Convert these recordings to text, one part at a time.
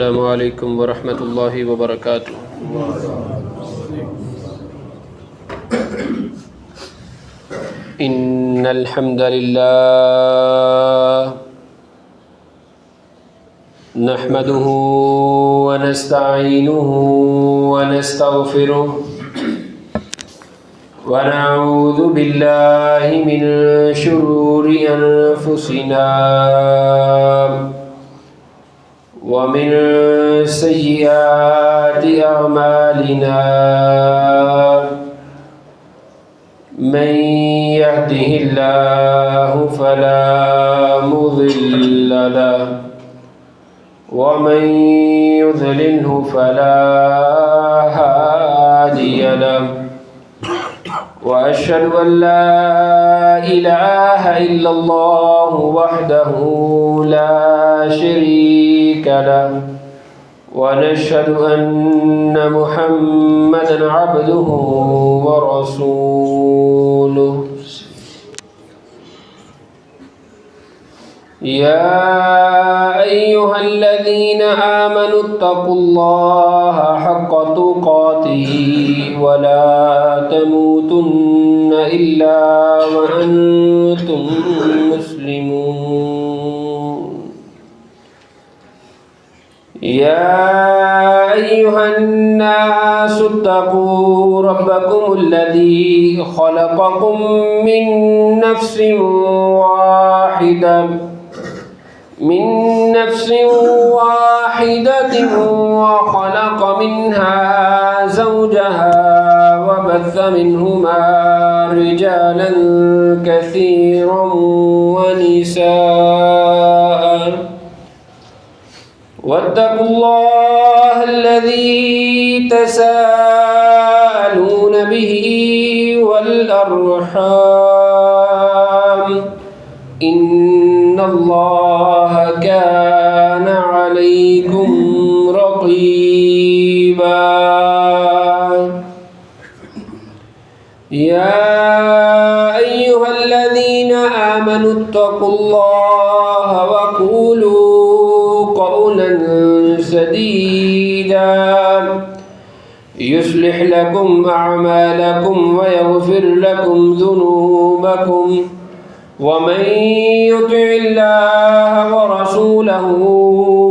السلام عليكم ورحمة الله وبركاته. إن الحمد لله نحمده ونستعينه ونستغفره ونعوذ بالله من شرور أنفسنا ومن سيئات أعمالنا من يهده الله فلا مضل له ومن يضلله فلا هادي له وأشهد أن لا إله إلا الله وحده لا شريك له ونشهد أن محمدًا عبده ورسوله. يا أيها الذين آمنوا اتقوا الله حق تقاته ولا تموتن إلا وأنتم مسلمون. يا أيها الناس اتقوا ربكم الذي خلقكم من نفس واحدة وخلق منها زوجها وبث منهما رجالا كثيرا ونساء واتقوا الله الذي تساءلون به والأرحام إن الله كان عليكم رقيبا. يا أيها الذين آمنوا اتقوا الله وقولوا قولا سديدا يصلح لكم أعمالكم ويغفر لكم ذنوبكم ومن يطع الله ورسوله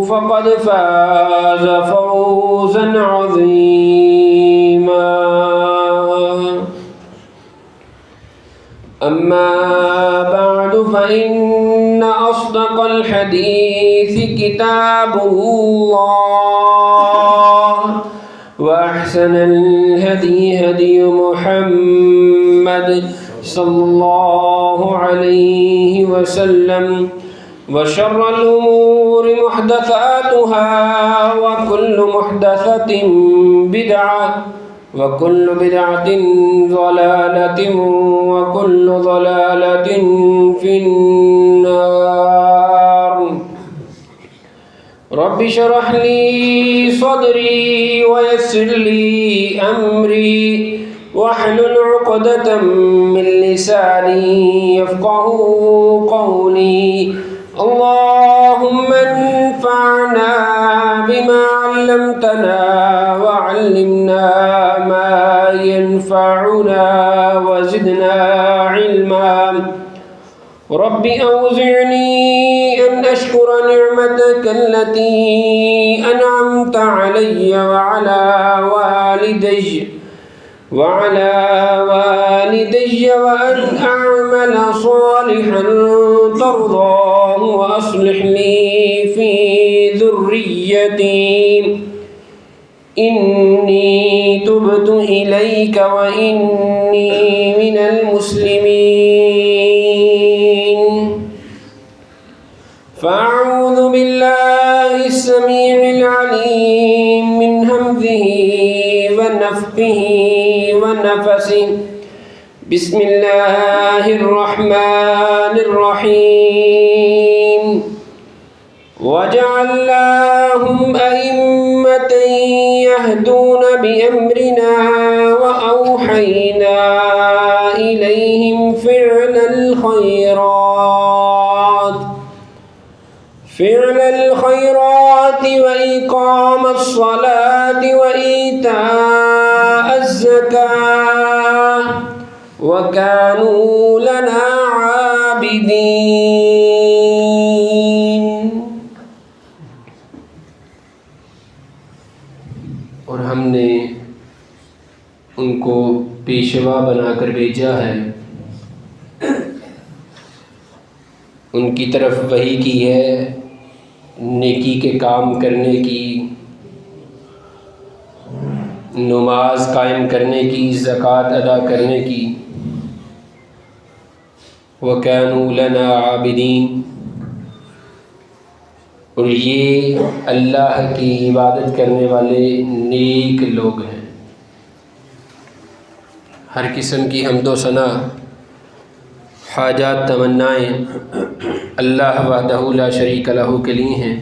فقد فاز فوزا عظيما. أما بعد فإن أصدق الحديث كتاب الله وأحسن الهدي هدي محمد صلى الله عليه وسلم وشر الأمور محدثاتها وكل محدثة بدعة وكل بدعة ضلالة وكل ضلالة في النار. رب اشرح لي صدري ويسر لي أمري واحلل عقدة من لساني يفقه قولي. اللهم انفعنا بما علمتنا وعلمنا ما ينفعنا وزدنا علما. رب أوزعني أن أشكر نعمتك التي أنعمت علي وعلى والدي وأن أعمل صالحا ترضاه وأصلح لي في ذريتي إني تبت إليك وإني من المسلمين. فأعوذ بالله السميع العليم من همزه ونفخه ونفسه. بسم الله الرحمن الرحيم. وجعلناهم أئمة يهدون بأمرنا وأوحينا إليهم فعل الخيرات وإقام الصلاة وإيتاء الزكاة وكانوا لنا عابدين. اور ہم نے ان کو پیشوا بنا کر بھیجا ہے، ان کی طرف وحی کی ہے نیکی کے کام کرنے کی، نماز قائم کرنے کی، زکوٰۃ ادا کرنے کی. وَكَانُوا لَنَا عَابِدِينَ، اور یہ اللہ کی عبادت کرنے والے نیک لوگ ہیں. ہر قسم کی حمد و ثنا، حاجات، تمنائیں اللہ وحدہ لا شریک لہ کے لیے ہیں،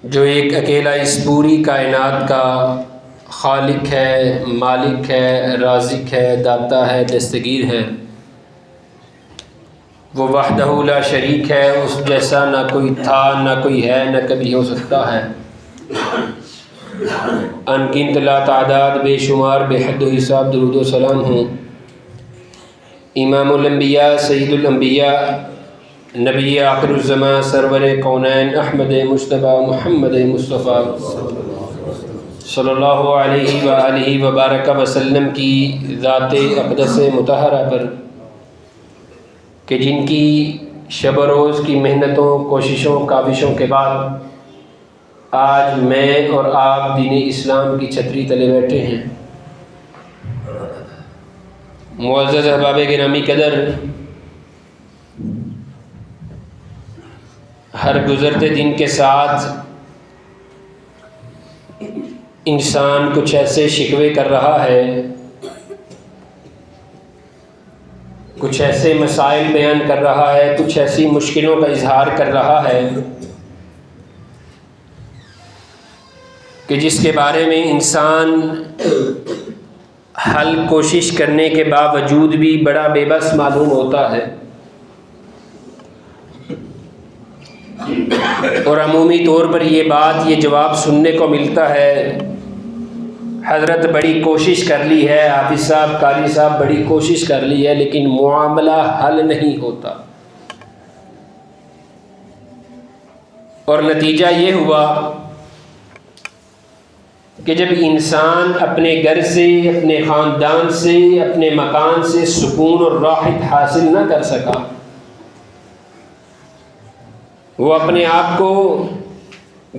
جو ایک اکیلا اس پوری کائنات کا خالق ہے، مالک ہے، رازق ہے، داتا ہے، دستگیر ہے. وہ وحدہ لا شریک ہے، اس جیسا نہ کوئی تھا، نہ کوئی ہے، نہ کبھی ہو سکتا ہے. انگنت لا تعداد، بے شمار، بے حد و حساب درود و سلام ہوں امام الانبیاء، سید الانبیاء، نبی آخر الزمان، سرور کونین، احمد مجتبی محمد مصطفیٰ صلی اللہ علیہ وآلہ وبارک وسلم کی ذات اقدس مطہرہ پر، کہ جن کی شب و روز کی محنتوں، کوششوں، کاوشوں کے بعد آج میں اور آپ دین اسلام کی چھتری تلے بیٹھے ہیں. معزز احباب گرامی قدر، ہر گزرتے دن کے ساتھ انسان کچھ ایسے شکوے کر رہا ہے، کچھ ایسے مسائل بیان کر رہا ہے، کچھ ایسی مشکلوں کا اظہار کر رہا ہے کہ جس کے بارے میں انسان حل کوشش کرنے کے باوجود بھی بڑا بے بس معلوم ہوتا ہے. اور عمومی طور پر یہ بات، یہ جواب سننے کو ملتا ہے، حضرت بڑی کوشش کر لی ہے، حافظ صاحب، قاری صاحب بڑی کوشش کر لی ہے، لیکن معاملہ حل نہیں ہوتا. اور نتیجہ یہ ہوا کہ جب انسان اپنے گھر سے، اپنے خاندان سے، اپنے مکان سے سکون اور راحت حاصل نہ کر سکا، وہ اپنے آپ کو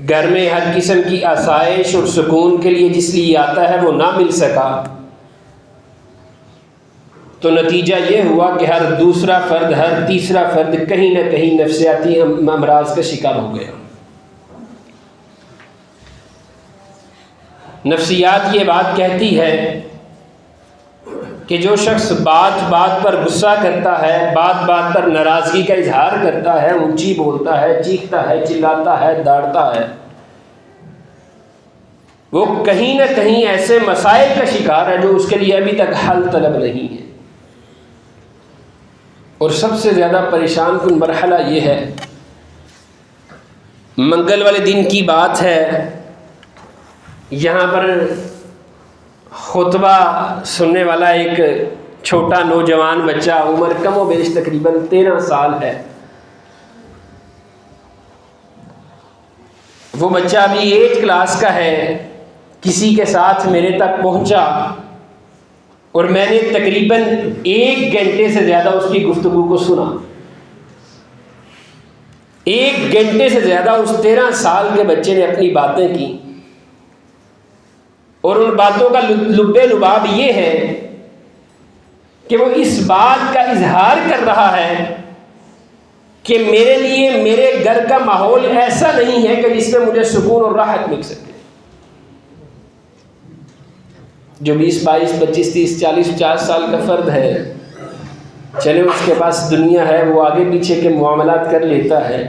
گھر میں ہر قسم کی آسائش اور سکون کے لیے جس لیے آتا ہے وہ نہ مل سکا، تو نتیجہ یہ ہوا کہ ہر دوسرا فرد، ہر تیسرا فرد کہیں نہ کہیں نفسیاتی امراض کا شکار ہو گیا. نفسیات یہ بات کہتی ہے کہ جو شخص بات بات پر غصہ کرتا ہے، بات بات پر ناراضگی کا اظہار کرتا ہے، اونچی بولتا ہے، چیختا ہے، چلاتا ہے، داڑتا ہے، وہ کہیں نہ کہیں ایسے مسائل کا شکار ہے جو اس کے لیے ابھی تک حل طلب نہیں ہے. اور سب سے زیادہ پریشان کن مرحلہ یہ ہے، منگل والے دن کی بات ہے، یہاں پر خطبہ سننے والا ایک چھوٹا نوجوان بچہ، عمر کم و بیش تقریباً 13 سال ہے. وہ بچہ ابھی 8 کلاس کا ہے، کسی کے ساتھ میرے تک پہنچا اور میں نے تقریباً 1 گھنٹے سے زیادہ اس کی گفتگو کو سنا. 1 گھنٹے سے زیادہ اس 13 سال کے بچے نے اپنی باتیں کی، اور ان باتوں کا لب لباب یہ ہے کہ وہ اس بات کا اظہار کر رہا ہے کہ میرے لیے میرے گھر کا ماحول ایسا نہیں ہے کہ جس میں مجھے سکون اور راحت مل سکے. جو 20 22 25 30 40 50 سال کا فرد ہے، چلے اس کے پاس دنیا ہے، وہ آگے پیچھے کے معاملات کر لیتا ہے،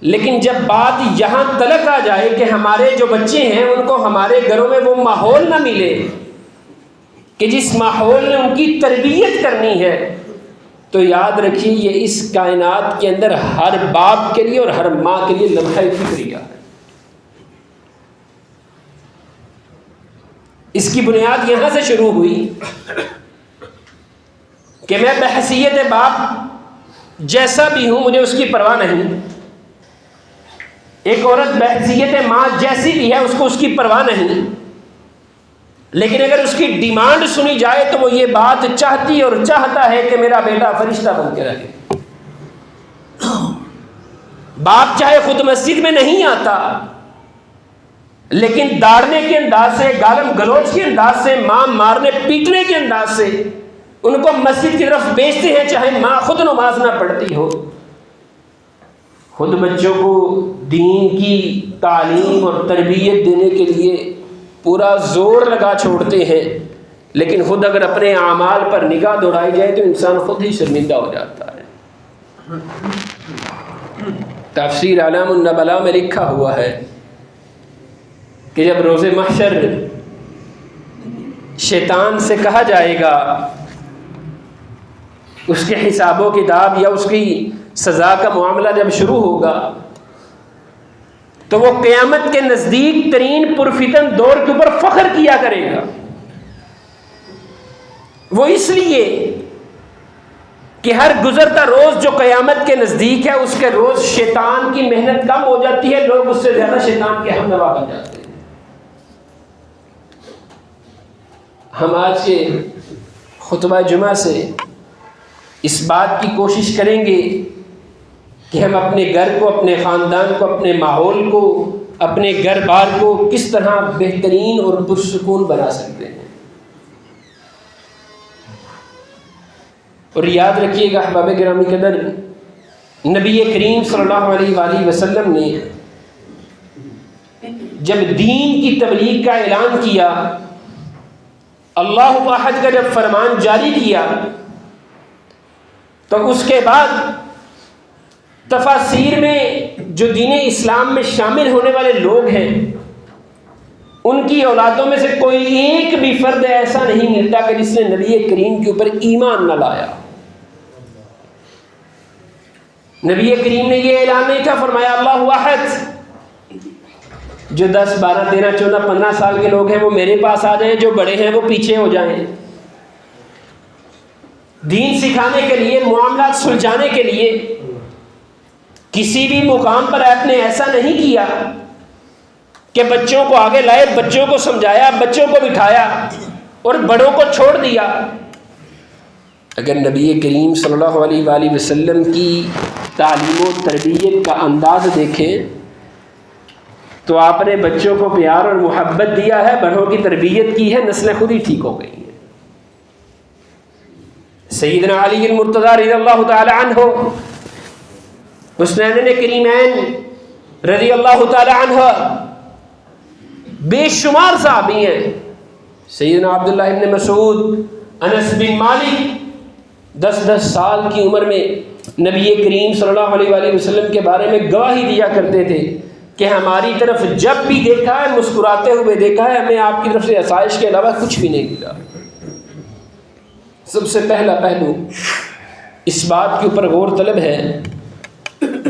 لیکن جب بات یہاں تلک آ جائے کہ ہمارے جو بچے ہیں ان کو ہمارے گھروں میں وہ ماحول نہ ملے کہ جس ماحول میں ان کی تربیت کرنی ہے، تو یاد رکھیے یہ اس کائنات کے اندر ہر باپ کے لیے اور ہر ماں کے لیے لمحہ فکریہ ہے. اس کی بنیاد یہاں سے شروع ہوئی کہ میں بحیثیت باپ جیسا بھی ہوں مجھے اس کی پرواہ نہیں. ایک عورت بحیثیت ماں جیسی بھی ہے اس کو اس کی پرواہ نہیں، لیکن اگر اس کی ڈیمانڈ سنی جائے تو وہ یہ بات چاہتی اور چاہتا ہے کہ میرا بیٹا فرشتہ بن کے رہے. باپ چاہے خود مسجد میں نہیں آتا، لیکن داڑنے کے انداز سے، گالم گلوچ کے انداز سے، ماں مارنے پیٹنے کے انداز سے ان کو مسجد کی طرف بھیجتے ہیں، چاہے ماں خود نماز نہ پڑھتی ہو. خود بچوں کو دین کی تعلیم اور تربیت دینے کے لیے پورا زور لگا چھوڑتے ہیں، لیکن خود اگر اپنے اعمال پر نگاہ دوڑائی جائے تو انسان خود ہی شرمندہ ہو جاتا ہے. تفسیر اعلام النبلاء میں لکھا ہوا ہے کہ جب روز محشر شیطان سے کہا جائے گا اس کے حساب و کتاب یا اس کی سزا کا معاملہ جب شروع ہوگا تو وہ قیامت کے نزدیک ترین پرفتن دور کے اوپر فخر کیا کرے گا. وہ اس لیے کہ ہر گزرتا روز جو قیامت کے نزدیک ہے اس کے روز شیطان کی محنت کم ہو جاتی ہے، لوگ اس سے زیادہ شیطان کے ہم نوا بن جاتے ہیں. ہم آج کے خطبہ جمعہ سے اس بات کی کوشش کریں گے کہ ہم اپنے گھر کو، اپنے خاندان کو، اپنے ماحول کو، اپنے گھر بار کو کس طرح بہترین اور پرسکون بنا سکتے ہیں. اور یاد رکھیے گا احباب گرامی قدر، نبی کریم صلی اللہ علیہ وآلہ وسلم نے جب دین کی تبلیغ کا اعلان کیا، اللہ واحد کا جب فرمان جاری کیا، تو اس کے بعد تفاسیر میں جو دین اسلام میں شامل ہونے والے لوگ ہیں ان کی اولادوں میں سے کوئی ایک بھی فرد ایسا نہیں ملتا کہ جس نے نبی کریم کے اوپر ایمان نہ لایا. نبی کریم نے یہ اعلان نہیں تھا فرمایا اللہ واحد، جو 10 12 13 14 15 سال کے لوگ ہیں وہ میرے پاس آ جائیں، جو بڑے ہیں وہ پیچھے ہو جائیں. دین سکھانے کے لیے، معاملات سلجھانے کے لیے کسی بھی مقام پر آپ نے ایسا نہیں کیا کہ بچوں کو آگے لائے، بچوں کو سمجھایا، بچوں کو بٹھایا اور بڑوں کو چھوڑ دیا. اگر نبی کریم صلی اللہ علیہ وآلہ وسلم کی تعلیم و تربیت کا انداز دیکھیں تو آپ نے بچوں کو پیار اور محبت دیا ہے، بڑوں کی تربیت کی ہے، نسلیں خود ہی ٹھیک ہو گئی ہیں. سیدنا علی المرتضی رضی اللہ تعالی عنہ، حسنین کریمین رضی اللہ تعالی عنہ، بے شمار صحابی ہیں. سیدنا عبداللہ ابن مسعود، انس بن مالک 10 سال کی عمر میں نبی کریم صلی اللہ علیہ وآلہ وسلم کے بارے میں گواہی دیا کرتے تھے کہ ہماری طرف جب بھی دیکھا ہے مسکراتے ہوئے دیکھا ہے، ہمیں آپ کی طرف سے آسائش کے علاوہ کچھ بھی نہیں ملا. سب سے پہلا پہلو اس بات کے اوپر غور طلب ہے،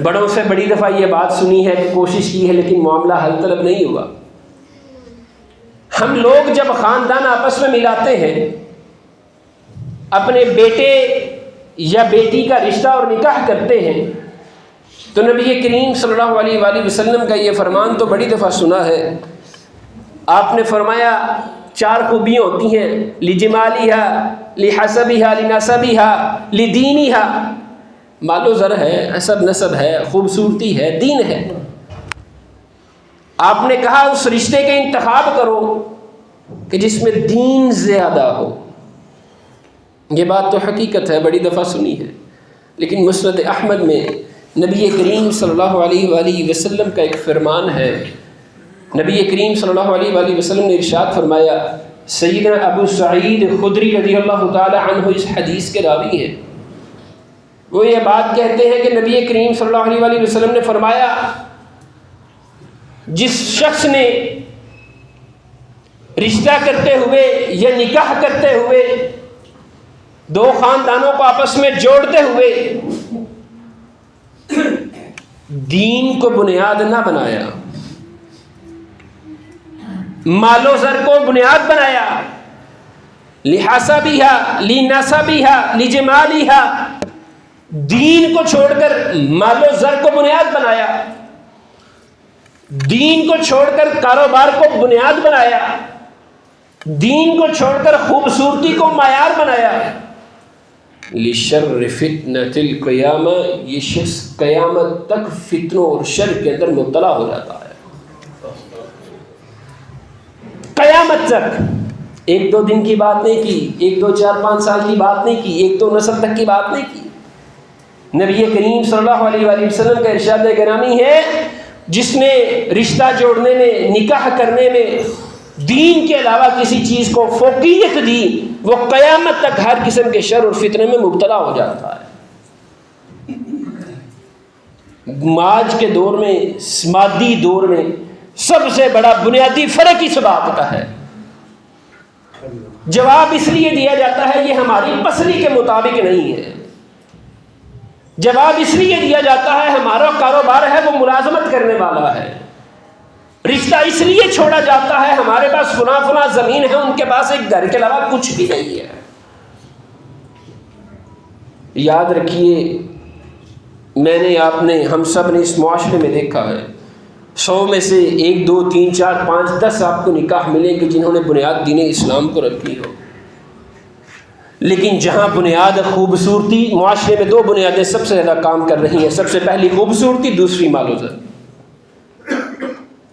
بڑوں سے بڑی دفعہ یہ بات سنی ہے کہ کوشش کی ہے لیکن معاملہ حل طلب نہیں ہوا. ہم لوگ جب خاندان آپس میں ملاتے ہیں، اپنے بیٹے یا بیٹی کا رشتہ اور نکاح کرتے ہیں، تو نبی کریم صلی اللہ علیہ وآلہ وسلم کا یہ فرمان تو بڑی دفعہ سنا ہے. آپ نے فرمایا 4 خوبیاں ہوتی ہیں، لجمالہا، لحسبہا، لنسبہا، لدینہا. مال و زر ہے، حسب نسب ہے، خوبصورتی ہے، دین ہے. آپ نے کہا اس رشتے کا انتخاب کرو کہ جس میں دین زیادہ ہو. یہ بات تو حقیقت ہے، بڑی دفعہ سنی ہے، لیکن مسند احمد میں نبی کریم صلی اللہ علیہ وآلہ وسلم کا ایک فرمان ہے. نبی کریم صلی اللہ علیہ وآلہ وسلم نے ارشاد فرمایا، سیدنا ابو سعید خدری رضی اللہ تعالی عنہ اس حدیث کے راوی ہیں، وہ یہ بات کہتے ہیں کہ نبی کریم صلی اللہ علیہ وآلہ وسلم نے فرمایا، جس شخص نے رشتہ کرتے ہوئے یا نکاح کرتے ہوئے دو خاندانوں کو آپس میں جوڑتے ہوئے دین کو بنیاد نہ بنایا، مال و زر کو بنیاد بنایا، لحسبها لنسبها لجمالها، دین کو چھوڑ کر مال و زر کو بنیاد بنایا، دین کو چھوڑ کر کاروبار کو بنیاد بنایا، دین کو چھوڑ کر خوبصورتی کو معیار بنایا۔ لشر فتنۃ القیامہ، یہ شخص قیامت تک فتنوں اور شر کے اندر مبتلا ہو جاتا ہے، قیامت تک۔ ایک دو دن کی بات نہیں کی، ایک دو 4-5 سال کی بات نہیں کی، ایک دو نسل تک کی بات نہیں کی۔ نبی کریم صلی اللہ علیہ وآلہ وسلم کا ارشاد گرامی ہے، جس نے رشتہ جوڑنے میں، نکاح کرنے میں دین کے علاوہ کسی چیز کو فوقیت دی، وہ قیامت تک ہر قسم کے شر اور فتنے میں مبتلا ہو جاتا ہے۔ آج کے دور میں، مادی دور میں سب سے بڑا بنیادی فرق اس بات کا ہے۔ جواب اس لیے دیا جاتا ہے یہ ہماری پسری کے مطابق نہیں ہے، جواب اس لیے دیا جاتا ہے ہمارا کاروبار ہے وہ ملازمت کرنے والا ہے، رشتہ اس لیے چھوڑا جاتا ہے ہمارے پاس فلاں زمین ہے، ان کے پاس ایک گھر کے علاوہ کچھ بھی نہیں ہے۔ یاد رکھیے، میں نے، آپ نے، ہم سب نے اس معاشرے میں دیکھا ہے، 100 میں سے 1 2 3 4 5 10 آپ کو نکاح ملیں گے جنہوں نے بنیاد دین اسلام کو رکھی ہو، لیکن جہاں بنیاد خوبصورتی، معاشرے میں 2 بنیادیں سب سے زیادہ کام کر رہی ہیں، سب سے پہلی خوبصورتی، دوسری مال و زر۔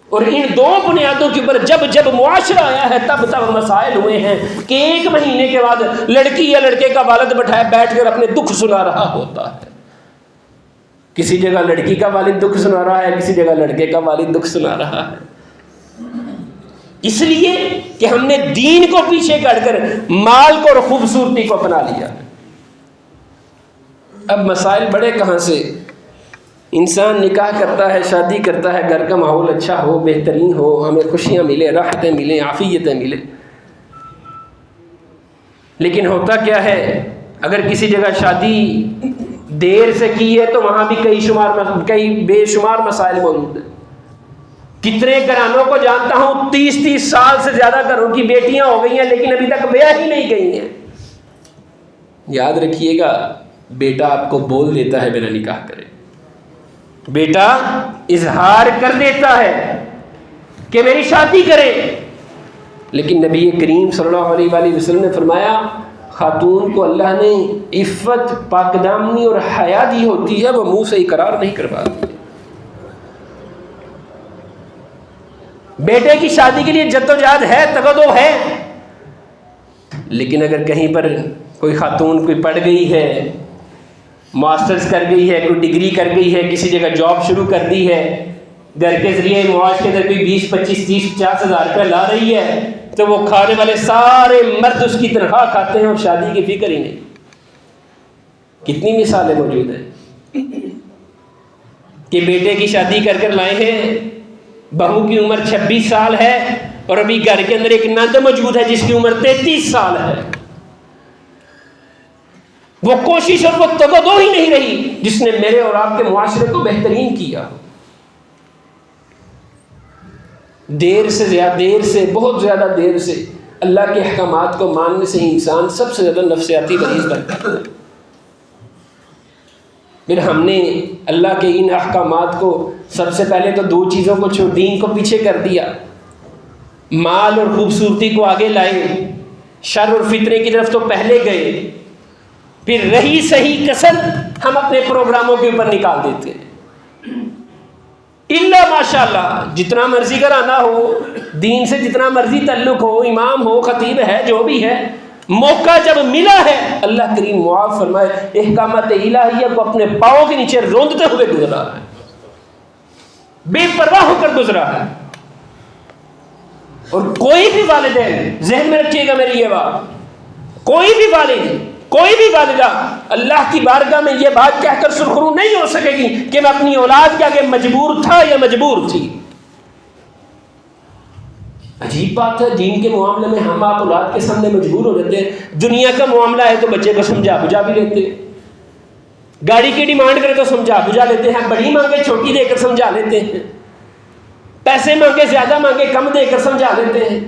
اور ان 2 بنیادوں کے اوپر جب معاشرہ آیا ہے تب مسائل ہوئے ہیں کہ 1 مہینے کے بعد لڑکی یا لڑکے کا والد بیٹھ کر اپنے دکھ سنا رہا ہوتا ہے۔ کسی جگہ لڑکی کا والد دکھ سنا رہا ہے، کسی جگہ لڑکے کا والد دکھ سنا رہا ہے، اس لیے کہ ہم نے دین کو پیچھے کر کر مال کو اور خوبصورتی کو اپنا لیا۔ اب مسائل بڑے کہاں سے؟ انسان نکاح کرتا ہے، شادی کرتا ہے، گھر کا ماحول اچھا ہو، بہترین ہو، ہمیں خوشیاں ملے، راحتیں ملیں، عافیتیں ملیں، لیکن ہوتا کیا ہے، اگر کسی جگہ شادی دیر سے کی ہے تو وہاں بھی کئی بے شمار مسائل موجود ہیں۔ کتنے گھرانوں کو جانتا ہوں 30 سال سے زیادہ گھروں کی بیٹیاں ہو گئی ہیں لیکن ابھی تک بیاہ ہی نہیں گئی ہیں۔ یاد رکھیے گا، بیٹا آپ کو بول دیتا ہے میرا نکاح کرے، بیٹا اظہار کر دیتا ہے کہ میری شادی کرے، لیکن نبی کریم صلی اللہ علیہ وآلہ وسلم نے فرمایا خاتون کو اللہ نے عفت، پاک دامنی اور حیا دی ہوتی ہے، وہ منہ سے اقرار نہیں کرواتی۔ بیٹے کی شادی کے لیے جدوجہد ہے، تگدو ہے، لیکن اگر کہیں پر کوئی خاتون کوئی پڑھ گئی ہے، ماسٹرز کر گئی ہے، کوئی ڈگری کر گئی ہے، کسی جگہ جاب شروع کر دی ہے، گھر کے ذریعے معاش کے اندر کوئی 20 25 30 50 ہزار روپیہ لا رہی ہے، تو وہ کھانے والے سارے مرد اس کی تنخواہ کھاتے ہیں اور شادی کی فکر ہی نہیں۔ کتنی مثالیں موجود ہیں کہ بیٹے کی شادی کر کر لائے ہیں، بہو کی عمر 26 سال ہے اور ابھی گھر کے اندر ایک نند موجود ہے جس کی عمر 33 سال ہے۔ وہ کوشش اور وہ تگدو ہی نہیں رہی جس نے میرے اور آپ کے معاشرے کو بہترین کیا۔ دیر سے بہت زیادہ دیر سے اللہ کے احکامات کو ماننے سے انسان سب سے زیادہ نفسیاتی مریض بنتا ہے۔ پھر ہم نے اللہ کے ان احکامات کو سب سے پہلے تو 2 چیزوں کو دین کو پیچھے کر دیا، مال اور خوبصورتی کو آگے لائے، شر اور فتنے کی طرف تو پہلے گئے، پھر رہی صحیح کسر ہم اپنے پروگراموں کے اوپر نکال دیتے ہیں۔ اللہ ماشاءاللہ جتنا مرضی گھرانہ ہو، دین سے جتنا مرضی تعلق ہو، امام ہو، خطیب ہے، جو بھی ہے، موقع جب ملا ہے اللہ کریم معاف فرمائے احکامات الہیہ کو اپنے پاؤں کے نیچے روندتے ہوئے گزرا ہے، بے پرواہ ہو کر گزرا ہے۔ اور کوئی بھی والدین ذہن میں رکھیے گا میری یہ بات، کوئی بھی والد، کوئی بھی والدہ اللہ کی بارگاہ میں یہ بات کہہ کر سرخرو نہیں ہو سکے گی کہ میں اپنی اولاد کے آگے مجبور تھا یا مجبور تھی۔ عجیب بات ہے، دین کے معاملے میں ہم آپ اولاد کے سامنے مجبور ہو جاتے ہیں. دنیا کا معاملہ ہے تو بچے کو سمجھا بجھا بھی لیتے ہیں. گاڑی کی ڈیمانڈ کرے تو سمجھا بجھا لیتے ہیں، بڑی مانگے چھوٹی دے کر سمجھا لیتے ہیں، پیسے مانگے زیادہ مانگے کم دے کر سمجھا لیتے ہیں،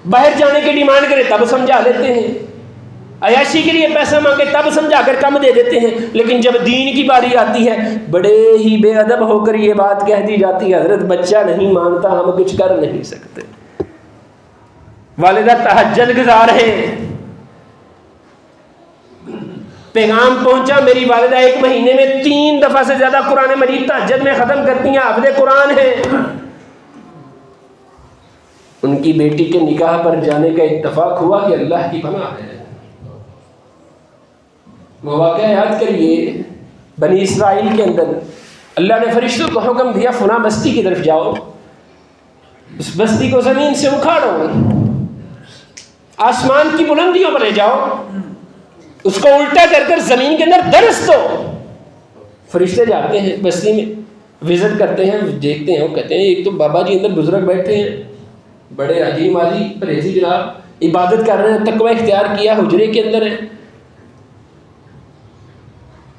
باہر جانے کی ڈیمانڈ کرے تب سمجھا لیتے ہیں، عیاشی کے لیے پیسہ مانگے تب سمجھا کر کم دے دیتے ہیں. لیکن جب دین کی باری آتی ہے بڑے ہی بے ادب ہو کر یہ بات کہہ دی جاتی ہے، حضرت بچہ نہیں مانتا ہم کچھ کر نہیں سکتے. والدہ تہجد گزار ہے، پیغام پہنچا میری والدہ 1 مہینے میں 3 دفعہ سے زیادہ قرآن مجید تہجد میں ختم کرتی ہیں، حافظ قرآن ہے. ان کی بیٹی کے نکاح پر جانے کا اتفاق ہوا کہ اللہ کی پناہ ہے. وہ واقعہ یاد کریے، بنی اسرائیل کے اندر اللہ نے فرشتوں کو حکم دیا فلاں بستی کی طرف جاؤ، اس بستی کو زمین سے اکھاڑو، آسمان کی بلندیوں پر لے جاؤ، اس کو الٹا کر کر زمین کے اندر درس دو. فرشتے جاتے ہیں بستی میں، وزٹ کرتے ہیں، دیکھتے ہیں، وہ کہتے ہیں ایک تو بابا جی اندر بزرگ بیٹھے ہیں، بڑے عجیب ماجی پرہیزی جناب، عبادت کر رہے ہیں، تقوی اختیار کیا، حجرے کے اندر ہیں.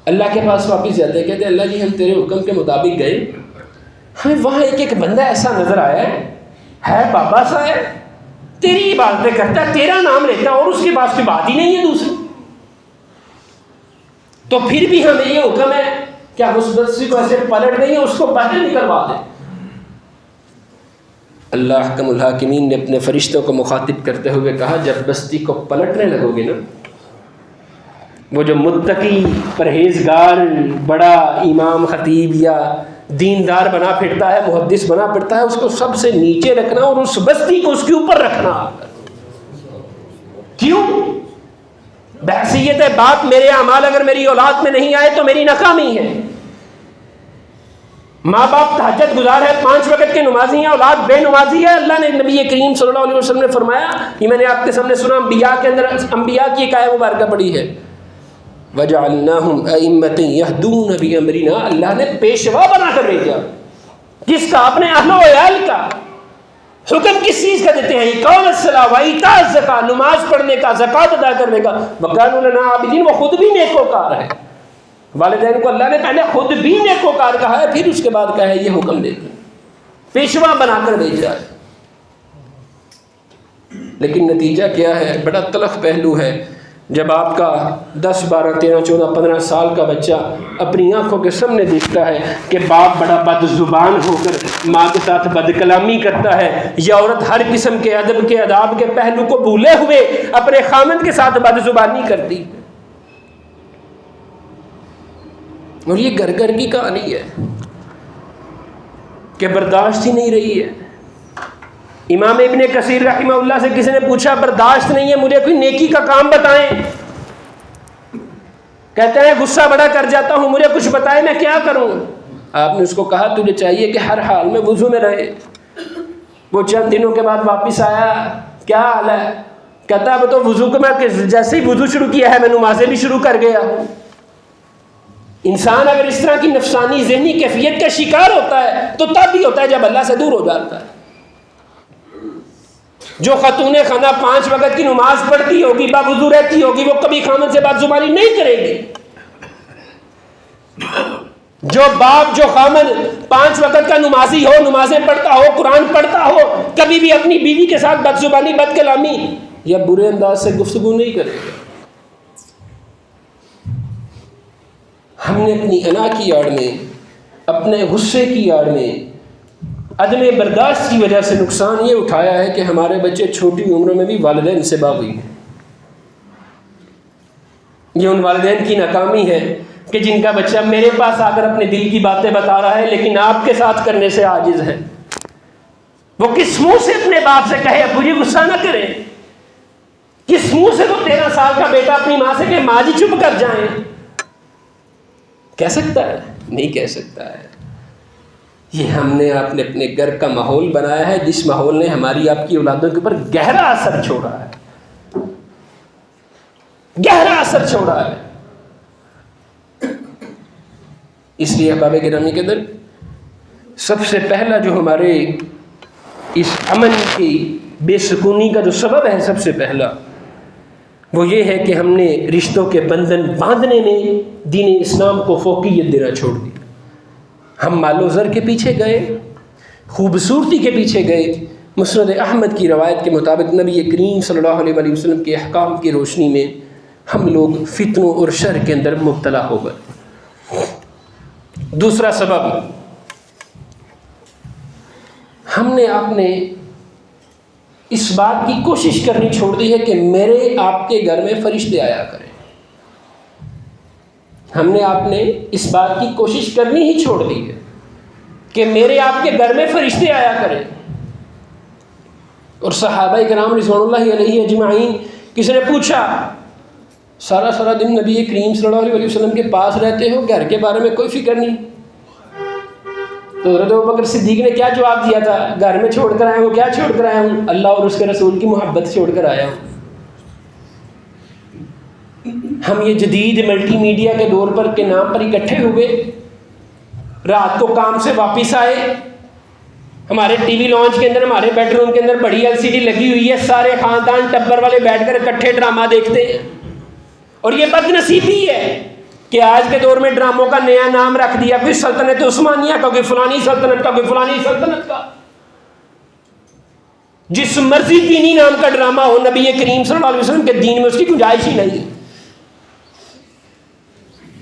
اللہ کے پاس واپس جاتے ہیں، کہتے ہیں اللہ جی ہم تیرے حکم کے مطابق گئے، ہمیں وہاں ایک بندہ ایسا نظر آیا ہے بابا سا ہے، تیری عبادتیں کرتا ہے، تیرا نام لیتا ہے، اور اس کے پاس کوئی بات ہی نہیں ہے دوسری. تو پھر بھی ہمیں یہ حکم ہے کہ ہم اس بستی کو ایسے پلٹ دیں، اس کو باہر نکلوا دیں. اللہ حکم الحاکمین نے اپنے فرشتوں کو مخاطب کرتے ہوئے کہا جب بستی کو پلٹنے لگو گے نا، وہ جو متقی پرہیزگار بڑا امام خطیب یا دیندار بنا پھرتا ہے، محدث بنا پھرتا ہے، اس کو سب سے نیچے رکھنا اور اس بستی کو اس کے اوپر رکھنا. کیوں؟ بحثیت بات میرے اعمال اگر میری اولاد میں نہیں آئے تو میری ناکامی ہے. ماں باپ تہجد گزار ہے، 5 وقت کے نمازی ہیں، اولاد بے نمازی ہے. اللہ نے نبی کریم صلی اللہ علیہ وسلم نے فرمایا، یہ میں نے آپ کے سامنے سنا، انبیاء کے اندر انبیاء کی ایک آیت مبارکہ پڑھی ہے، وَجَعَلْنَاهُمْ أَئِمَّةً يَهْدُونَ بِأَمْرِنَا. اللہ نے پیشوا بنا کر بھیجا. کس کا؟ اپنے اہل و عیال کا. حکم کس چیز کا دیتے ہیں؟ اقام الصلاۃ و ایتاء الزکاۃ، نماز پڑھنے کا، زکوٰۃ ادا کرنے کا. وَكَانُوا لَنَا عَابِدِينَ، وہ خود بھی نیکوکار ہے. والدین کو اللہ نے پہلے خود بھی نیکوکار کہا ہے، پھر اس کے بعد کہا ہے یہ حکم دیتے ہیں، پیشوا بنا کر بھیجا ہے. لیکن نتیجہ کیا ہے؟ بڑا تلخ پہلو ہے. جب آپ کا 10 12 13 14 15 سال کا بچہ اپنی آنکھوں کے سامنے دیکھتا ہے کہ باپ بڑا بد زبان ہو کر ماں کے ساتھ بد کلامی کرتا ہے، یا عورت ہر قسم کے ادب کے آداب کے پہلو کو بھولے ہوئے اپنے خامند کے ساتھ بد زبانی کرتی، اور یہ گھر گھر کی کہانی ہے کہ برداشت ہی نہیں رہی ہے. امام ابن کثیر رحمہ اللہ سے کسی نے پوچھا برداشت نہیں ہے، مجھے کوئی نیکی کا کام بتائیں. کہتے ہیں غصہ بڑا کر جاتا ہوں، مجھے کچھ بتائیں میں کیا کروں. آپ نے اس کو کہا تجھے چاہیے کہ ہر حال میں وضو میں رہے. وہ چند دنوں کے بعد واپس آیا، کیا حال ہے؟ کہتا اب تو وضو کو میں جیسے ہی وضو شروع کیا ہے میں نمازیں بھی شروع کر گیا ہوں. انسان اگر اس طرح کی نفسانی ذہنی کیفیت کا شکار ہوتا ہے تو تب بھی ہوتا ہے جب اللہ سے دور ہو جاتا ہے. جو خاتون خانہ 5 وقت کی نماز پڑھتی ہوگی، باوضو رہتی ہوگی، وہ کبھی خامن سے بات زبانی نہیں کرے گی. جو باپ جو خامن 5 وقت کا نمازی ہو، نمازیں پڑھتا ہو، قرآن پڑھتا ہو، کبھی بھی اپنی بیوی کے ساتھ بد زبانی بد کلامی یا برے انداز سے گفتگو نہیں کرے گا. ہم نے اپنی انا کی آڑ میں، اپنے غصے کی آڑ میں، عدم برداشت کی وجہ سے نقصان یہ اٹھایا ہے کہ ہمارے بچے چھوٹی عمر میں بھی والدین سے باغی ہیں. یہ ان والدین کی ناکامی ہے کہ جن کا بچہ میرے پاس آ کر اپنے دل کی باتیں بتا رہا ہے لیکن آپ کے ساتھ کرنے سے عاجز ہے. وہ کس منہ سے اپنے باپ سے کہے ابو جی غصہ نہ کریں؟ کس منہ سے وہ 13 سال کا بیٹا اپنی ماں سے کہے ماں جی چپ کر جائیں؟ کہہ سکتا ہے؟ نہیں کہہ سکتا ہے. یہ ہم نے آپ نے اپنے گھر کا ماحول بنایا ہے جس ماحول نے ہماری آپ کی اولادوں کے اوپر گہرا اثر چھوڑا ہے، گہرا اثر چھوڑا ہے. اس لیے احباب گرامی کے اندر سب سے پہلا جو ہمارے اس امن کی بے سکونی کا جو سبب ہے سب سے پہلا وہ یہ ہے کہ ہم نے رشتوں کے بندھن باندھنے میں دین اسلام کو فوقیت دینا چھوڑ دی. ہم مال و زر کے پیچھے گئے، خوبصورتی کے پیچھے گئے. مسند احمد کی روایت کے مطابق نبی کریم صلی اللہ علیہ وآلہ وسلم کے احکام کی روشنی میں ہم لوگ فتنوں اور شر کے اندر مبتلا ہو گئے. دوسرا سبب، ہم نے اپنے اس بات کی کوشش کرنی چھوڑ دی ہے کہ میرے آپ کے گھر میں فرشتے آیا کریں. ہم نے آپ نے اس بات کی کوشش کرنی ہی چھوڑ دی ہے کہ میرے آپ کے گھر میں فرشتے آیا کریں. اور صحابہ کرام رضوان اللہ علیہ اجمعین، کسی نے پوچھا سارا دن نبی کریم صلی اللہ علیہ وسلم کے پاس رہتے ہو، گھر کے بارے میں کوئی فکر نہیں؟ تو حضرت ابوبکر صدیق نے کیا جواب دیا تھا؟ گھر میں چھوڑ کر آیا ہوں. کیا چھوڑ کر آیا ہوں؟ اللہ اور اس کے رسول کی محبت چھوڑ کر آیا ہوں. ہم یہ جدید ملٹی میڈیا کے دور پر کے نام پر اکٹھے ہوئے، رات کو کام سے واپس آئے، ہمارے ٹی وی لانچ کے اندر، ہمارے بیڈ روم کے اندر بڑی LCD لگی ہوئی ہے، سارے خاندان ٹبر والے بیٹھ کر اکٹھے ڈرامہ دیکھتے ہیں. اور یہ بد نصیبی ہے کہ آج کے دور میں ڈراموں کا نیا نام رکھ دیا، کوئی سلطنت عثمانیہ کا، کوئی فلانی سلطنت کا، کوئی فلانی سلطنت کا. جس مرضی دینی نام کا ڈرامہ ہو، نبی کریم صلی اللہ علیہ وسلم کے دین میں اس کی گنجائش ہی نہیں.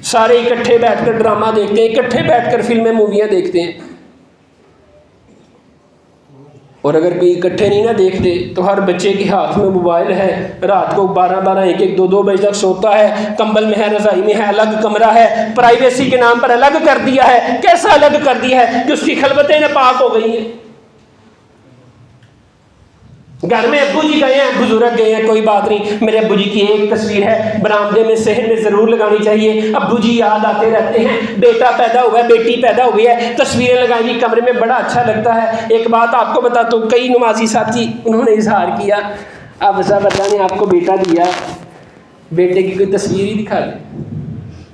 سارے اکٹھے بیٹھ کر ڈرامہ دیکھتے ہیں، اکٹھے بیٹھ کر فلمیں موویاں دیکھتے ہیں. اور اگر کوئی اکٹھے نہیں نہ دیکھتے تو ہر بچے کے ہاتھ میں موبائل ہے، رات کو 12 1 2 بجے تک سوتا ہے، کمبل میں ہے، رضائی میں ہے، الگ کمرہ ہے، پرائیویسی کے نام پر الگ کر دیا ہے. کیسا الگ کر دیا ہے کہ اس کی خلوتیں ناپاک ہو گئی ہیں. گھر میں ابو جی گئے ہیں، بزرگ گئے ہیں، کوئی بات نہیں، میرے ابو جی کی ایک تصویر ہے برآمدے میں صحن میں ضرور لگانی چاہیے. ابو جی یاد آتے رہتے ہیں، بیٹا پیدا ہوا ہے، بیٹی پیدا ہوئی ہے، تصویریں لگائیں گی کمرے میں، بڑا اچھا لگتا ہے. ایک بات آپ کو بتاتا ہوں، کئی نمازی ساتھی انہوں نے اظہار کیا، اب صاحب اللہ نے آپ کو بیٹا دیا، بیٹے کی کوئی تصویر ہی دکھا دے.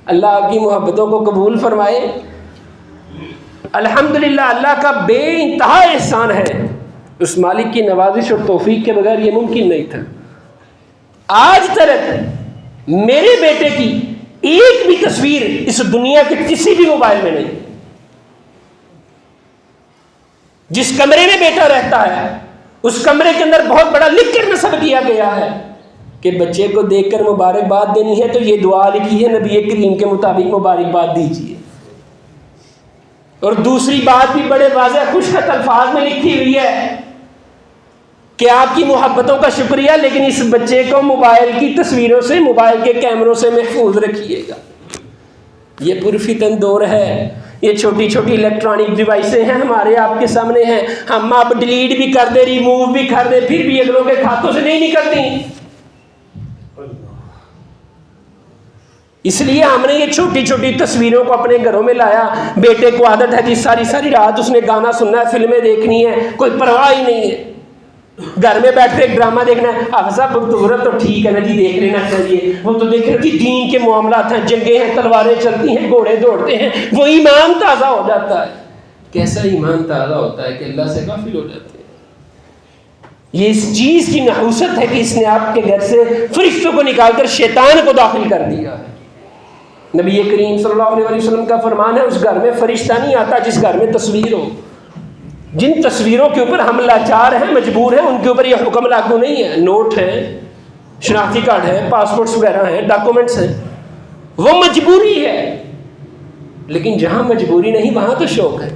اللہ آپ کی محبتوں کو قبول فرمائے. الحمدللہ اللہ کا بے انتہا احسان ہے، اس مالک کی نوازش اور توفیق کے بغیر یہ ممکن نہیں تھا. آج تک میرے بیٹے کی ایک بھی تصویر اس دنیا کے کسی بھی موبائل میں نہیں. جس کمرے میں بیٹا رہتا ہے اس کمرے کے اندر بہت بڑا لکھ کر نصب کیا گیا ہے کہ بچے کو دیکھ کر مبارکباد دینی ہے تو یہ دعا لکھی ہے نبی کریم کے مطابق مبارکباد دیجیے. اور دوسری بات بھی بڑے واضح خوشخط الفاظ میں لکھی ہوئی ہے کہ آپ کی محبتوں کا شکریہ، لیکن اس بچے کو موبائل کی تصویروں سے، موبائل کے کیمروں سے محفوظ رکھیے گا. یہ پرفتن دور ہے، یہ چھوٹی چھوٹی الیکٹرانک ڈیوائسیں ہیں ہمارے آپ کے سامنے ہیں، ہم آپ ڈیلیٹ بھی کر دیں، ریموو بھی کر دیں، پھر بھی اگلوں کے کھاتوں سے نہیں نکلتی. اس لیے ہم نے یہ چھوٹی چھوٹی تصویروں کو اپنے گھروں میں لایا. بیٹے کو عادت ہے جی ساری رات اس نے گانا سننا ہے، فلمیں دیکھنی ہے، کوئی پرواہ ہی نہیں ہے. گھر میں بیٹھ کے ایک ڈرامہ دیکھنا ہے، حافظہ بکتورت تو ٹھیک ہے نا جی، دیکھ لینا چاہیے، وہ تو دیکھ رہے دین کے معاملات ہیں، جنگیں ہیں، تلواریں چلتی ہیں، گھوڑے دوڑتے ہیں، وہ ایمان تازہ ہو جاتا ہے. کیسا ایمان تازہ ہوتا ہے کہ اللہ سے غافل ہو جاتے ہیں. یہ اس چیز کی نحوست ہے کہ اس نے آپ کے گھر سے فرشتوں کو نکال کر شیطان کو داخل کر دیا ہے. نبی کریم صلی اللہ علیہ وسلم کا فرمان ہے اس گھر میں فرشتہ نہیں آتا جس گھر میں تصویر ہو. جن تصویروں کے اوپر ہم لاچار ہیں، مجبور ہیں، ان کے اوپر یہ حکم لاگو نہیں ہے. نوٹ ہیں، شناختی کارڈ ہے، پاسپورٹس وغیرہ ہیں، ڈاکومنٹس ہیں، وہ مجبوری ہے. لیکن جہاں مجبوری نہیں وہاں تو شوق ہے.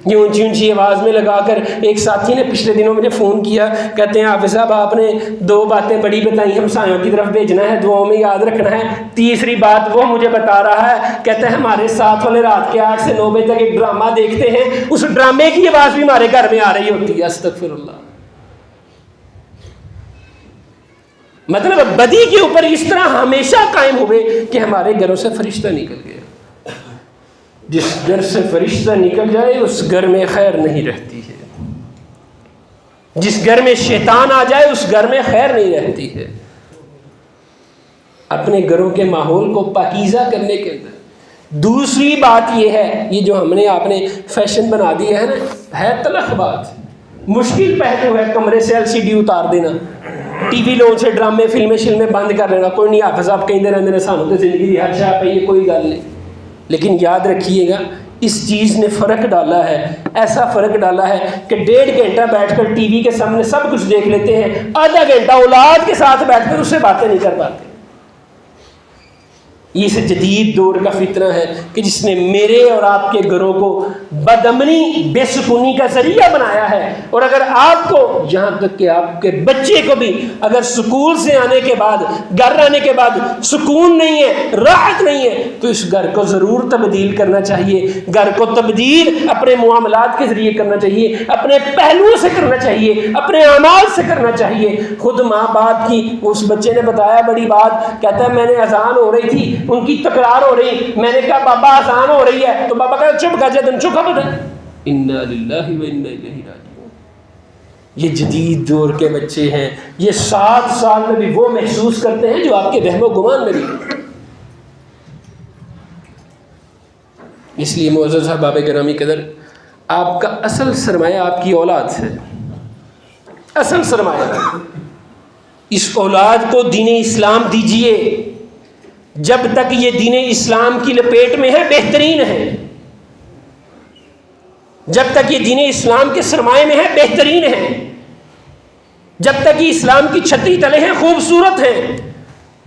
یہ اونچی اونچی آواز میں لگا کر ایک ساتھی نے پچھلے دنوں مجھے فون کیا، کہتے ہیں حافظ صاحب آپ نے 2 باتیں بڑی بتائی، ہمسایوں کی طرف بھیجنا ہے، دعاؤں میں یاد رکھنا ہے. تیسری بات وہ مجھے بتا رہا ہے، کہتے ہیں ہمارے ساتھ والے رات کے 8 سے 9 بجے تک ایک ڈرامہ دیکھتے ہیں، اس ڈرامے کی آواز بھی ہمارے گھر میں آ رہی ہوتی ہے. استغفر اللہ. مطلب بدی کے اوپر اس طرح ہمیشہ قائم ہوئے کہ ہمارے گھروں سے فرشتہ نکل گیا. جس گھر سے فرشتہ نکل جائے اس گھر میں خیر نہیں رہتی ہے. جس گھر میں شیطان آ جائے اس گھر میں خیر نہیں رہتی ہے. اپنے گھروں کے ماحول کو پاکیزہ کرنے کے اندر دوسری بات یہ ہے، یہ جو ہم نے آپ نے فیشن بنا دیا ہے نا، ہے تلخ بات، مشکل پہلو ہے کمرے سے LCD اتار دینا، ٹی وی لون سے ڈرامے فلمیں شلمیں بند کر لینا، کوئی نہیں حافظ آپ کہیں رہتے ہیں سانوں تو زندگی کی ہر شاہ پہ یہ کوئی گل نہیں. لیکن یاد رکھیے گا اس چیز نے فرق ڈالا ہے، ایسا فرق ڈالا ہے کہ 1.5 گھنٹہ بیٹھ کر ٹی وی کے سامنے سب کچھ دیکھ لیتے ہیں، آدھا گھنٹہ اولاد کے ساتھ بیٹھ کر اس سے باتیں نہیں کر پاتے. یہ اس جدید دور کا فتنہ ہے کہ جس نے میرے اور آپ کے گھروں کو بدامنی بے سکونی کا ذریعہ بنایا ہے. اور اگر آپ کو، یہاں تک کہ آپ کے بچے کو بھی اگر سکول سے آنے کے بعد، گھر آنے کے بعد سکون نہیں ہے، راحت نہیں ہے، تو اس گھر کو ضرور تبدیل کرنا چاہیے. گھر کو تبدیل اپنے معاملات کے ذریعے کرنا چاہیے، اپنے پہلوؤں سے کرنا چاہیے، اپنے اعمال سے کرنا چاہیے. خود ماں باپ کی، اس بچے نے بتایا بڑی بات، کہتا ہے میں نے اذان ہو رہی تھی، ان کی تکرار ہو رہی، میں نے کہا بابا اذان ہو رہی ہے، تو بابا کہا چپ کر جا دن چپ کر. انا للہ و انا الیہ راجعون. یہ جدید دور کے بچے ہیں، یہ 7 سال میں بھی وہ محسوس کرتے ہیں جو آپ کے وہم و گمان میں بھی. اس لیے معزز احباب گرامی قدر، آپ کا اصل سرمایہ آپ کی اولاد ہے، اصل سرمایہ. اس اولاد کو دین اسلام دیجئے، جب تک یہ دین اسلام کی لپیٹ میں ہے بہترین ہے، جب تک یہ دین اسلام کے سرمایے میں ہے بہترین ہے، جب تک یہ اسلام کی چھتری تلے ہیں خوبصورت ہیں.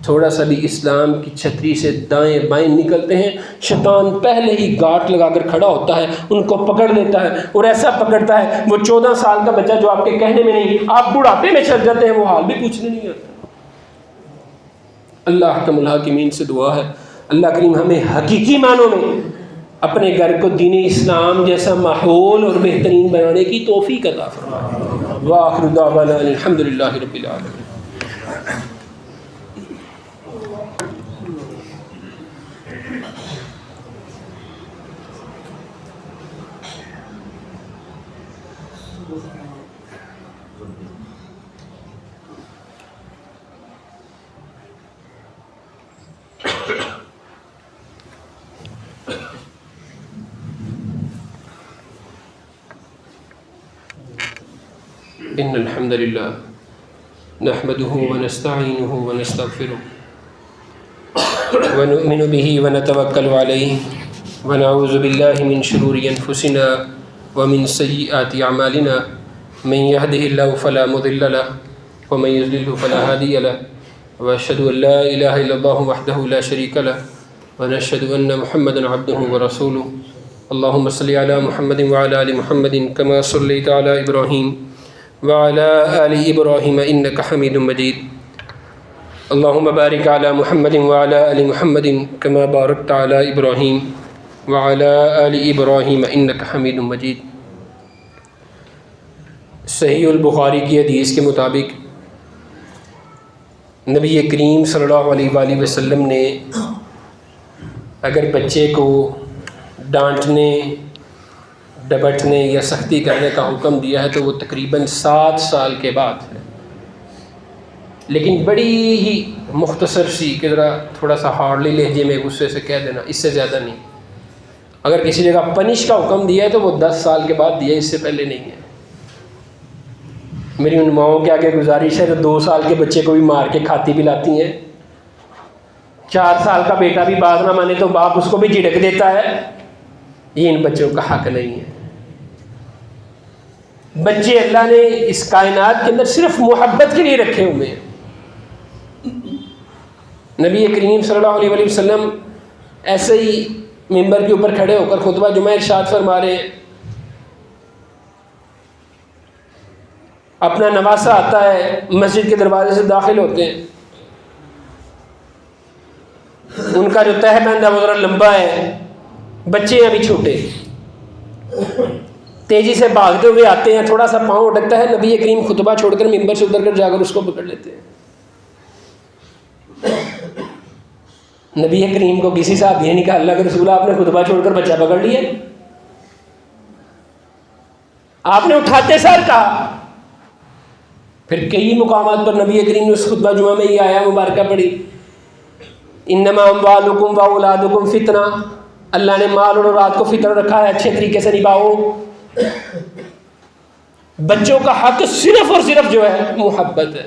تھوڑا سا بھی اسلام کی چھتری سے دائیں بائیں نکلتے ہیں، شیطان پہلے ہی گاٹ لگا کر کھڑا ہوتا ہے، ان کو پکڑ لیتا ہے، اور ایسا پکڑتا ہے وہ 14 سال کا بچہ جو آپ کے کہنے میں نہیں، آپ بڑھاپے میں چل جاتے ہیں، وہ حال بھی پوچھنے نہیں آتا. اللہ احکم الحاکمین سے دعا ہے اللہ کریم ہمیں حقیقی معنوں میں اپنے گھر کو دین اسلام جیسا ماحول اور بہترین بنانے کی توفیق عطا فرمائے. وآخر دعوانا الحمدللہ رب العالمین. إن الحمد لله نحمده ونستعينه ونستغفره ونؤمن به ونتوكل عليه ونعوذ بالله من شرور أنفسنا ومن سيئات أعمالنا من يهده الله فلا مضل له ومن يضلل فلا هادي له وأشهد أن لا إله إلا الله وحده لا شريك له ونشهد أن محمدا عبده ورسوله. اللهم صل على محمد وعلى آل محمد كما صليت على إبراهيم وعلى آل إبراهيم إنك حميد مجيد. اللهم بارك على محمد وعلى آل محمد كما باركت على إبراهيم وعلى آل إبراهيم إنك حميد مجيد. صحیح البخاری کی حدیث کے مطابق نبی کریم صلی اللہ علیہ وآلہ وسلم نے اگر بچے کو ڈانٹنے، ڈبٹنے یا سختی کرنے کا حکم دیا ہے تو وہ تقریباً 7 سال کے بعد ہے. لیکن بڑی ہی مختصر سی کہ ذرا تھوڑا سا ہارڈلی لہجے میں غصے سے کہہ دینا، اس سے زیادہ نہیں. اگر کسی جگہ پنش کا حکم دیا ہے تو وہ 10 سال کے بعد دیا، اس سے پہلے نہیں ہے. میری ان ماؤں کے آگے گزارش ہے تو 2 سال کے بچے کو بھی مار کے کھاتی پلاتی ہیں، 4 سال کا بیٹا بھی بات نہ مانے تو باپ اس کو بھی جھڑک دیتا ہے. یہ ان بچوں کا حق نہیں ہے. بچے اللہ نے اس کائنات کے اندر صرف محبت کے لیے رکھے ہوئے ہیں. نبی کریم صلی اللہ علیہ وآلہ وسلم ایسے ہی ممبر کے اوپر کھڑے ہو کر خطبہ جمعہ ارشاد فرما رہے ہیں، اپنا نواسا آتا ہے، مسجد کے دروازے سے داخل ہوتے ہیں، ان کا جو تہ بند ہے وہ ذرا لمبا ہے، بچے ابھی چھوٹے، تیزی سے بھاگتے ہوئے آتے ہیں، تھوڑا سا پاؤں اٹکتا ہے، نبی کریم خطبہ چھوڑ کر ممبر سے اتر کر جا کر اس کو پکڑ لیتے ہیں. نبی کریم کو کسی صاحب یہ نہیں کہا اللہ کے رسول آپ نے خطبہ چھوڑ کر بچہ پکڑ لیا، آپ نے اٹھاتے سر کہا. پھر کئی مقامات پر نبی کریم نے اس خطبہ جمعہ میں یہ آیا مبارکہ پڑھی، انما اموالکم واولادکم فتنہ، اللہ نے مال اور اولاد کو فطر رکھا ہے، اچھے طریقے سے نبھاؤ۔ بچوں کا حق صرف اور صرف جو ہے محبت ہے،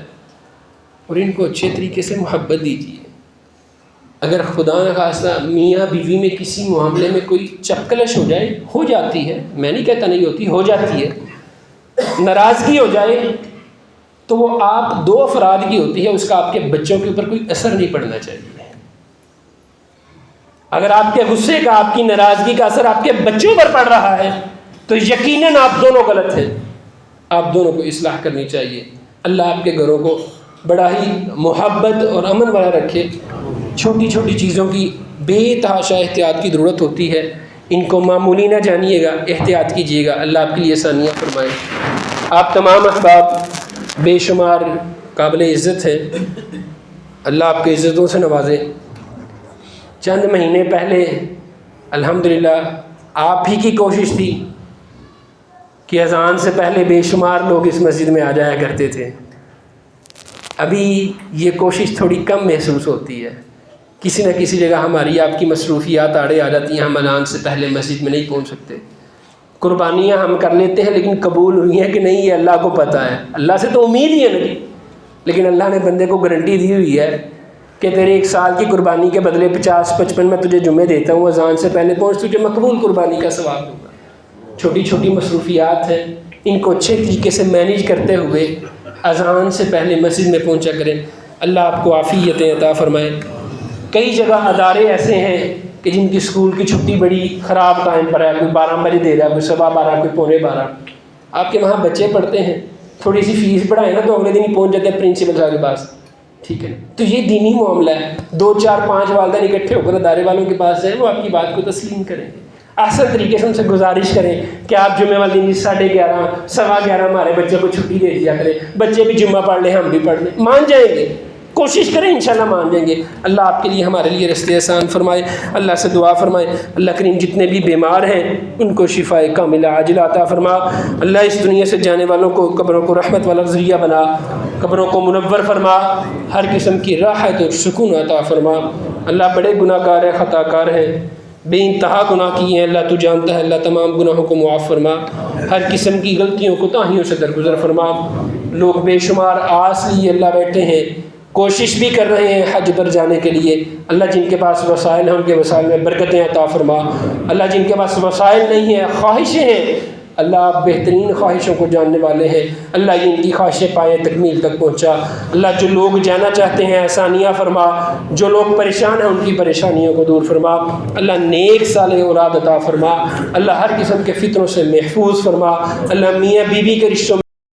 اور ان کو اچھے طریقے سے محبت دیجیے۔ اگر خدا نخواستہ میاں بیوی میں کسی معاملے میں کوئی چپکلش ہو جائے، ہو جاتی ہے، میں نہیں کہتا نہیں ہوتی، ہو جاتی ہے، ناراضگی ہو جائے تو وہ آپ دو افراد کی ہوتی ہے، اس کا آپ کے بچوں کے اوپر کوئی اثر نہیں پڑنا چاہیے۔ اگر آپ کے غصے کا، آپ کی ناراضگی کا اثر آپ کے بچوں پر پڑ رہا ہے تو یقیناً آپ دونوں غلط ہیں، آپ دونوں کو اصلاح کرنی چاہیے۔ اللہ آپ کے گھروں کو بڑا ہی محبت اور امن والا رکھے۔ چھوٹی چھوٹی چیزوں کی بے تحاشا احتیاط کی ضرورت ہوتی ہے، ان کو معمولی نہ جانیے گا، احتیاط کیجیے گا۔ اللہ آپ کے لیے آسانیاں فرمائے۔ آپ تمام احباب بے شمار قابل عزت ہیں، اللہ آپ کے عزتوں سے نوازے۔ چند مہینے پہلے الحمدللہ آپ ہی کی کوشش تھی کہ اذان سے پہلے بے شمار لوگ اس مسجد میں آ جایا کرتے تھے۔ ابھی یہ کوشش تھوڑی کم محسوس ہوتی ہے، کسی نہ کسی جگہ ہماری آپ کی مصروفیات آڑے آ جاتی ہیں، ہم اذان سے پہلے مسجد میں نہیں پہنچ سکتے۔ قربانیاں ہم کر لیتے ہیں لیکن قبول ہوئی ہیں کہ نہیں یہ اللہ کو پتہ ہے، اللہ سے تو امید ہی ہے نا جی، لیکن اللہ نے بندے کو گارنٹی دی ہوئی ہے کہ تیرے 1 سال کی قربانی کے بدلے 50-55 میں تجھے جمعے دیتا ہوں، اذان سے پہلے پہنچ، تجھے مقبول قربانی کا ثواب دوں گا۔ چھوٹی چھوٹی مصروفیات ہیں، ان کو اچھے طریقے سے مینیج کرتے ہوئے اذان سے پہلے مسجد میں پہنچا کریں۔ اللہ آپ کو عافیتیں عطا فرمائے۔ کئی جگہ ادارے ایسے ہیں کہ جن کی اسکول کی چھٹی بڑی خراب ٹائم پر ہے، کوئی 12 بجے دے رہا ہے، کوئی 12:15، کوئی 11:45۔ آپ کے وہاں بچے پڑھتے ہیں، تھوڑی سی فیس بڑھائے نا تو اگلے دن ہی پہنچ جاتے ہیں پرنسپل صاحب کے پاس، ٹھیک ہے؟ تو یہ دینی معاملہ ہے۔ 2 4 5 والدین اکٹھے ہو کر ادارے والوں کے پاس جائیں، وہ آپ کی بات کو تسلیم کریں گے۔ احسن طریقے سے ان سے گزارش کریں کہ آپ جمعے والے دن 11:30 11:15 ہمارے بچوں کو چھٹی دے دیا کریں، بچے بھی جمعہ پڑھ لیں، ہم بھی پڑھ لیں، مان جائیں گے، کوشش کریں، انشاءاللہ مان جائیں گے۔ اللہ آپ کے لیے ہمارے لیے رستے آسان فرمائے۔ اللہ سے دعا فرمائے اللہ کریم جتنے بھی بیمار ہیں ان کو شفاء کاملہ عاجلہ عطا فرما۔ اللہ اس دنیا سے جانے والوں کو قبروں کو رحمت والا ذریعہ بنا، قبروں کو منور فرما، ہر قسم کی راحت اور سکون عطا فرما۔ اللہ بڑے گناہ گار ہیں، خطا کار ہیں، بے انتہا گناہ کیے ہیں، اللہ تو جانتا ہے، اللہ تمام گناہوں کو معاف فرما، ہر قسم کی غلطیوں کوتاہیوں سے درگزر فرما۔ لوگ بے شمار آس لیے اللہ بیٹھے ہیں، کوشش بھی کر رہے ہیں حج پر جانے کے لیے، اللہ جن کے پاس وسائل ہیں ان کے وسائل میں برکتیں عطا فرما۔ اللہ جن کے پاس وسائل نہیں ہیں، خواہشیں ہیں، اللہ آپ بہترین خواہشوں کو جاننے والے ہیں، اللہ یہ ان کی خواہشیں پائے تکمیل تک پہنچا۔ اللہ جو لوگ جانا چاہتے ہیں آسانیاں فرما، جو لوگ پریشان ہیں ان کی پریشانیوں کو دور فرما۔ اللہ نیک صالح اولاد عطا فرما، اللہ ہر قسم کے فتنوں سے محفوظ فرما، اللہ میاں بیوی کے رشتوں